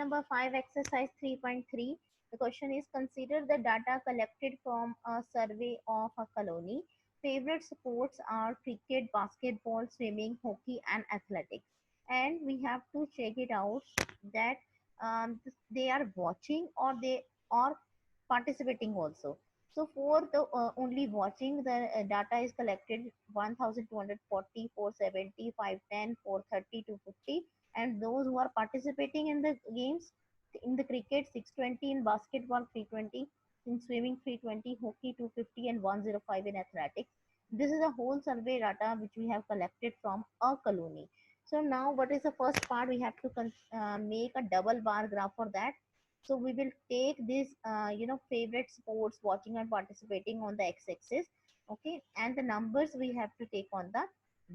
number 5, exercise 3.3. The question is, consider the data collected from a survey of a colony. Favorite sports are cricket, basketball, swimming, hockey, and athletics. And we have to check it out that they are watching or they are participating also. So for the only watching, the data is collected 1240, 470, 510, 430 to 50. And those who are participating in the games, in the cricket 620, in basketball 320, in swimming 320, hockey 250, and 105 in athletics. This is a whole survey data which we have collected from a colony. So now what is the first part? We have to make a double bar graph for that. So we will take this favorite sports watching and participating on the x-axis, okay, and the numbers we have to take on the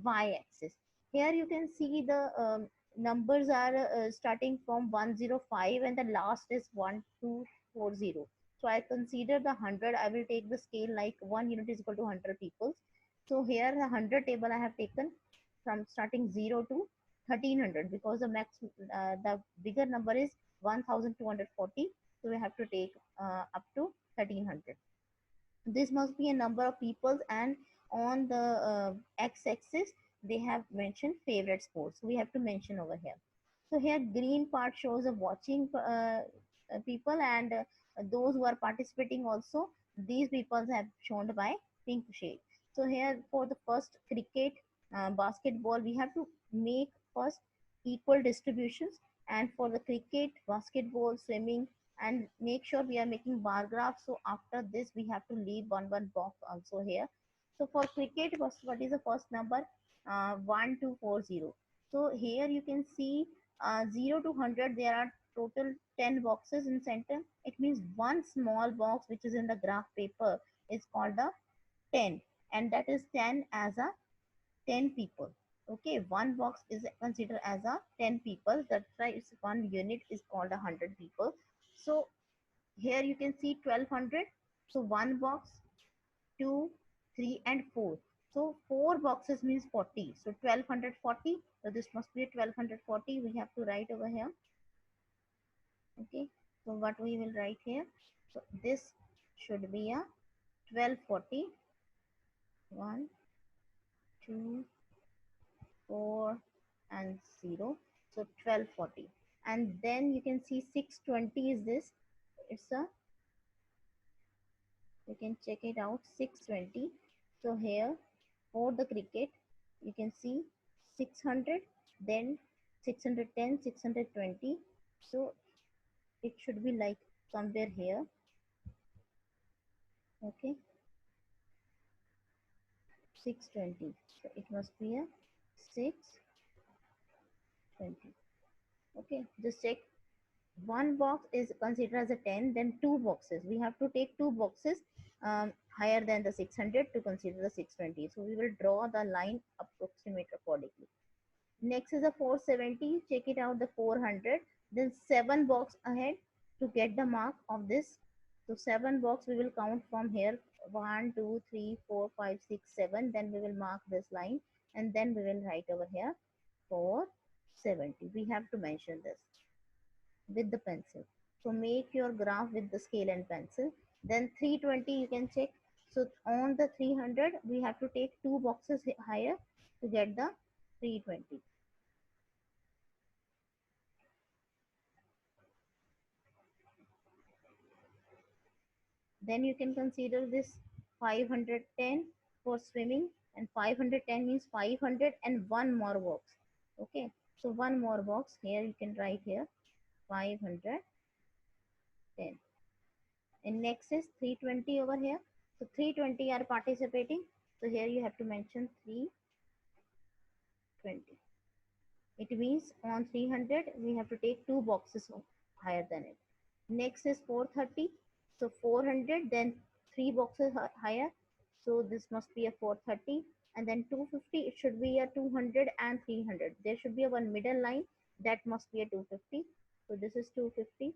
y-axis. Here you can see the numbers are starting from 105 and the last is 1240. So I consider the 100. I will take the scale like 1 unit is equal to 100 people. So here the 100 table I have taken from starting 0 to 1300 because the bigger number is 1240. So we have to take up to 1300. This must be a number of peoples, and on the x-axis they have mentioned favorite sports. We have to mention over here. So here green part shows the watching people, and those who are participating also, these people have shown by pink shade. So here for the first cricket, basketball, we have to make first equal distributions, and for the cricket, basketball, swimming, and make sure we are making bar graphs. So after this we have to leave one box also here. So for cricket, what is the first number? 1240. So here you can see 0 to 100 there are total 10 boxes in center. It means one small box which is in the graph paper is called a 10, and that is 10 as a 10 people. Okay, one box is considered as a 10 people. That's why it's one unit is called 100 people. So here you can see 1200. So one box, 2, 3, and 4. So four boxes means 40. So 1240. So this must be 1240. We have to write over here. Okay. So what we will write here? So this should be a 1240. 1, 2, 4, and 0. So 1240. And then you can see 620 is this. It's a, you can check it out, 620. So here for the cricket you can see 600, then 610, 620. So it should be like somewhere here. Okay, 620. So it must be a 620. Okay, just check. One box is considered as a 10, then two boxes. We have to take two boxes higher than the 600 to consider the 620. So we will draw the line approximate accordingly. Next is a 470. Check it out, the 400. Then 7 box ahead to get the mark of this. So 7 box we will count from here. 1, 2, 3, 4, 5, 6, 7. Then we will mark this line, and then we will write over here 470. We have to mention this with the pencil. So make your graph with the scale and pencil. Then 320 you can check. So on the 300 we have to take two boxes higher to get the 320. Then you can consider this 510 for swimming, and 510 means 500 and one more box. Okay, so one more box here you can write here 510. And next is 320 over here. So 320 are participating. So here you have to mention 320. It means on 300 we have to take two boxes higher than it. Next is 430. So 400, then three boxes higher. So this must be a 430. And then 250, it should be a 200 and 300. There should be a one middle line, that must be a 250. So this is 250.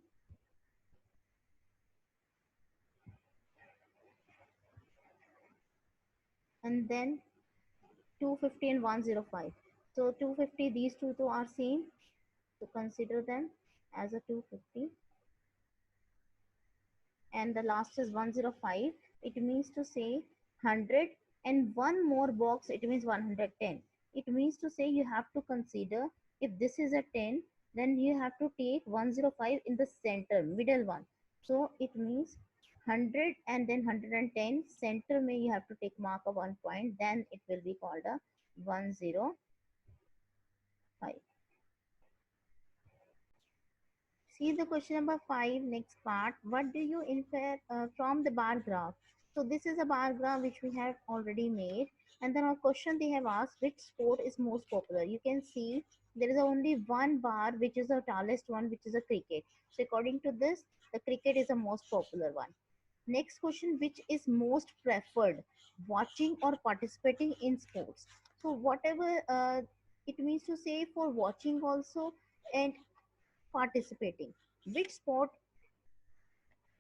And then 250 and 105. So 250, these two are same. So consider them. as a 250, and the last is 105. It means to say 100, and one more box, it means 110. It means to say you have to consider, if this is a 10, then you have to take 105 in the center, middle one. So it means 100 and then 110 center may you have to take mark of 1 point, then it will be called a 105. See the question number 5, next part. What do you infer from the bar graph? So this is a bar graph which we have already made. And then our question they have asked, which sport is most popular? You can see there is only one bar which is the tallest one, which is a cricket. So according to this, the cricket is the most popular one. Next question, which is most preferred? Watching or participating in sports? So whatever it means to say for watching also and participating, which sport,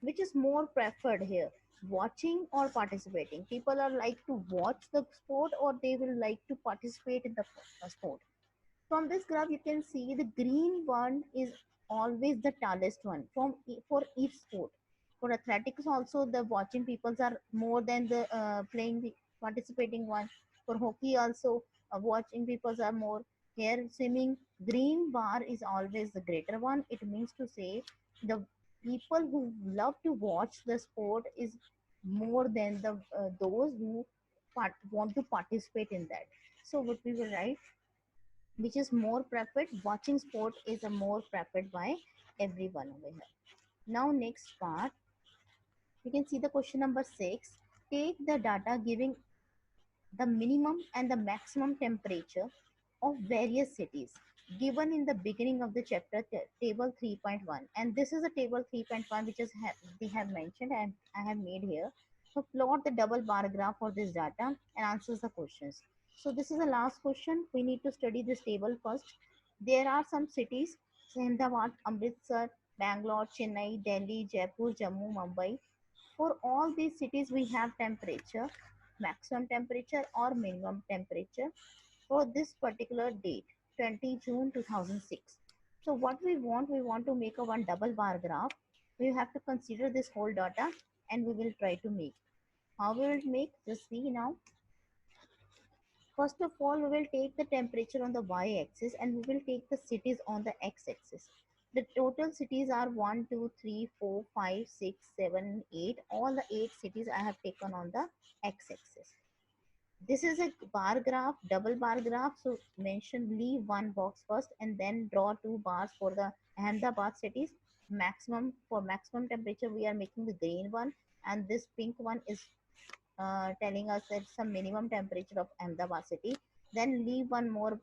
which is more preferred here, watching or participating? People are like to watch the sport or they will like to participate in the sport. From this graph you can see the green one is always the tallest one from for each sport. For athletics also the watching peoples are more than the playing the participating one. For hockey also watching peoples are more. Here swimming, green bar is always the greater one. It means to say the people who love to watch the sport is more than the those who want to participate in that. So what we will write, which is more preferred, watching sport is a more preferred by everyone over here. Now next part, you can see the question number 6. Take the data giving the minimum and the maximum temperature of various cities given in the beginning of the chapter, table 3.1. And this is a table 3.1 which is they have mentioned and I have made here. So plot the double bar graph for this data and answers the questions. So this is the last question. We need to study this table first. There are some cities: Ahmedabad, Amritsar, Bangalore, Chennai, Delhi, Jaipur, Jammu, Mumbai. For all these cities we have temperature, maximum temperature or minimum temperature for this particular date, 20 June 2006. So what we want to make a one double bar graph. We have to consider this whole data and we will try to make. How we will make? Just see now. First of all, we will take the temperature on the y-axis and we will take the cities on the x-axis. The total cities are 1, 2, 3, 4, 5, 6, 7, 8. All the 8 cities I have taken on the x-axis. This is a bar graph, double bar graph. So mention, leave one box first and then draw 2 bars for the Ahmedabad cities. Maximum, for maximum temperature, we are making the green one, and this pink one is telling us that some minimum temperature of Ahmedabad city. Then leave one more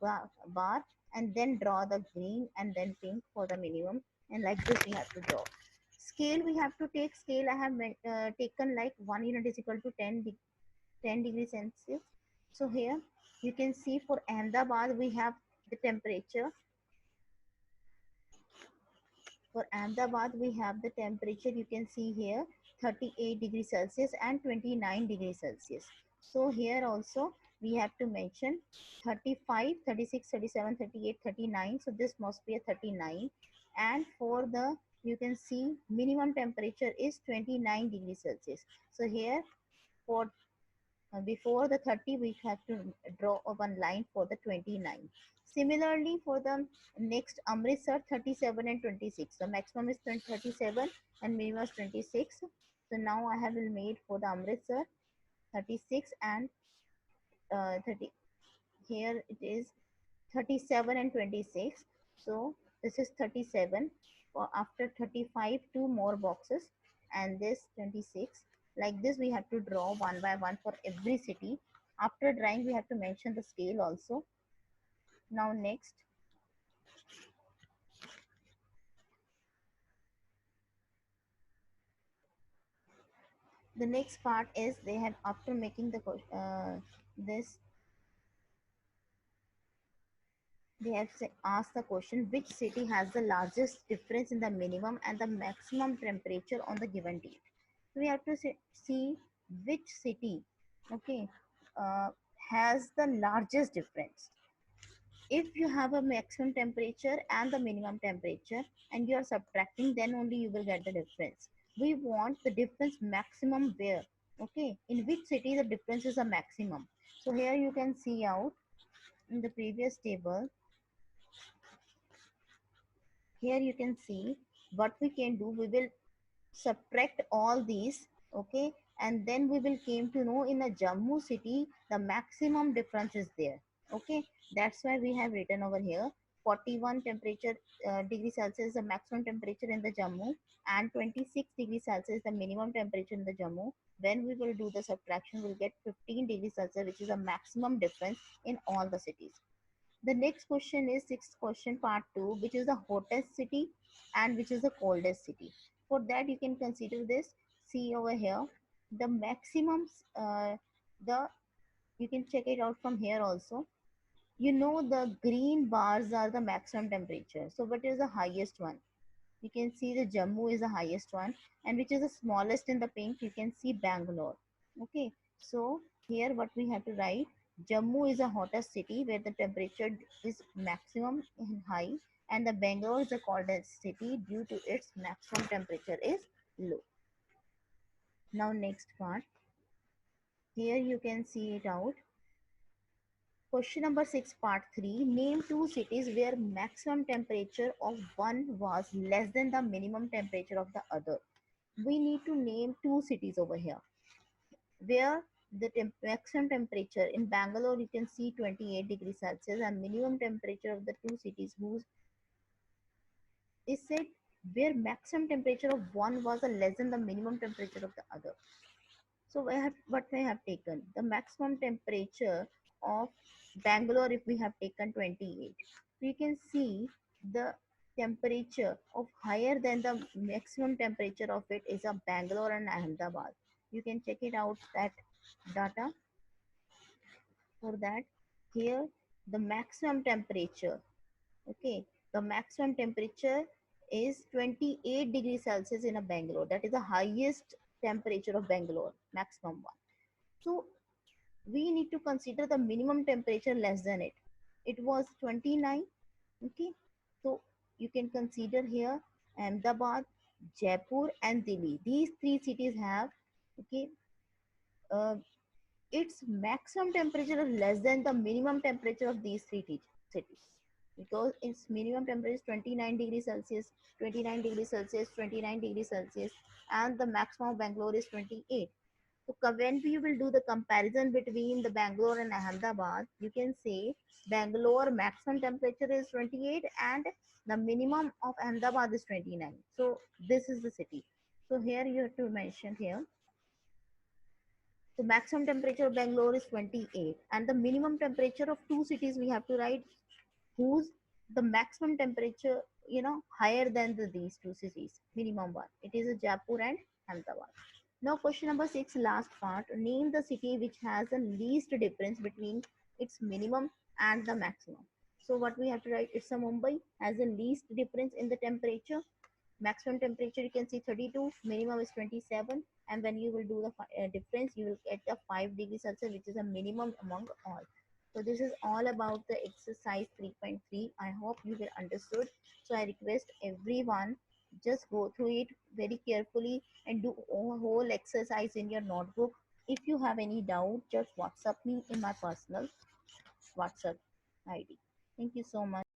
bar and then draw the green and then pink for the minimum. And like this we have to draw. Scale we have to take. Scale I have taken like 1 unit is equal to 10 degrees Celsius. So here you can see for Ahmedabad we have the temperature. For Ahmedabad we have the temperature, you can see here 38 degrees Celsius and 29 degrees Celsius. So here also we have to mention 35, 36, 37, 38, 39. So this must be a 39. And for the, you can see minimum temperature is 29 degrees Celsius. So here for before the 30 we have to draw one line for the 29. Similarly for the next Amritsar, 37 and 26, the maximum is 37 and minimum is 26. So now I have made for the Amritsar 36 and 30, here it is 37 and 26. So this is 37. For after 35 two more boxes and this 26. Like this we have to draw one by one for every city. After drawing we have to mention the scale also. Now next, the next part is they have, after making the this, they have asked the question, which city has the largest difference in the minimum and the maximum temperature on the given date. So we have to see which city, okay, uh, has the largest difference. If you have a maximum temperature and the minimum temperature and you are subtracting, then only you will get the difference. We want the difference maximum where, okay, in which city the difference is a maximum. So here you can see out in the previous table, here you can see what we can do. We will subtract all these, okay, and then we will came to know in a Jammu city the maximum difference is there, okay. That's why we have written over here 41 temperature degree Celsius the maximum temperature in the Jammu, and 26 degrees Celsius the minimum temperature in the Jammu. When we will do the subtraction, we'll get 15 degrees Celsius, which is a maximum difference in all the cities. The next question is sixth question, part 2, which is the hottest city and which is the coldest city. For that, you can consider this. See over here, the maximums, the you can check it out from here also. You know the green bars are the maximum temperature. So what is the highest one? You can see the Jammu is the highest one, and which is the smallest in the pink, you can see Bangalore. Okay, so here what we have to write, Jammu is the hottest city where the temperature is maximum and high, and the Bangalore is the coldest city due to its maximum temperature is low. Now next part, here you can see it out. Question number 6, part 3. Name two cities where maximum temperature of one was less than the minimum temperature of the other. We need to name two cities over here where the maximum temperature in Bangalore you can see 28 degrees Celsius, and minimum temperature of the two cities whose is said where maximum temperature of one was a less than the minimum temperature of the other. So what we have taken the maximum temperature of Bangalore, if we have taken 28, we can see the temperature of higher than the maximum temperature of it is a Bangalore and Ahmedabad. You can check it out that data. For that, here the maximum temperature, okay, the maximum temperature is 28 degrees Celsius in a Bangalore. That is the highest temperature of Bangalore, maximum one. So we need to consider the minimum temperature less than it. It was 29, okay. So you can consider here Ahmedabad, Jaipur and Delhi. These three cities have, okay, uh, its maximum temperature is less than the minimum temperature of these cities, because its minimum temperature is 29 degrees Celsius, 29 degrees Celsius, 29 degrees Celsius, and the maximum of Bangalore is 28. So when we will do the comparison between the Bangalore and Ahmedabad, you can say Bangalore maximum temperature is 28 and the minimum of Ahmedabad is 29. So this is the city. So here you have to mention here. So maximum temperature of Bangalore is 28 and the minimum temperature of two cities we have to write whose the maximum temperature, higher than these two cities, minimum one. It is a Jaipur and Ahmedabad. Now question number 6, last part. Name the city which has the least difference between its minimum and the maximum. So what we have to write, it's a Mumbai has the least difference in the temperature. Maximum temperature you can see 32, minimum is 27, and when you will do the difference, you will get the 5 degrees Celsius, which is a minimum among all. So this is all about the exercise 3.3. I hope you will understood. So I request everyone just go through it very carefully and do a whole exercise in your notebook. If you have any doubt, just WhatsApp me in my personal WhatsApp ID. Thank you so much.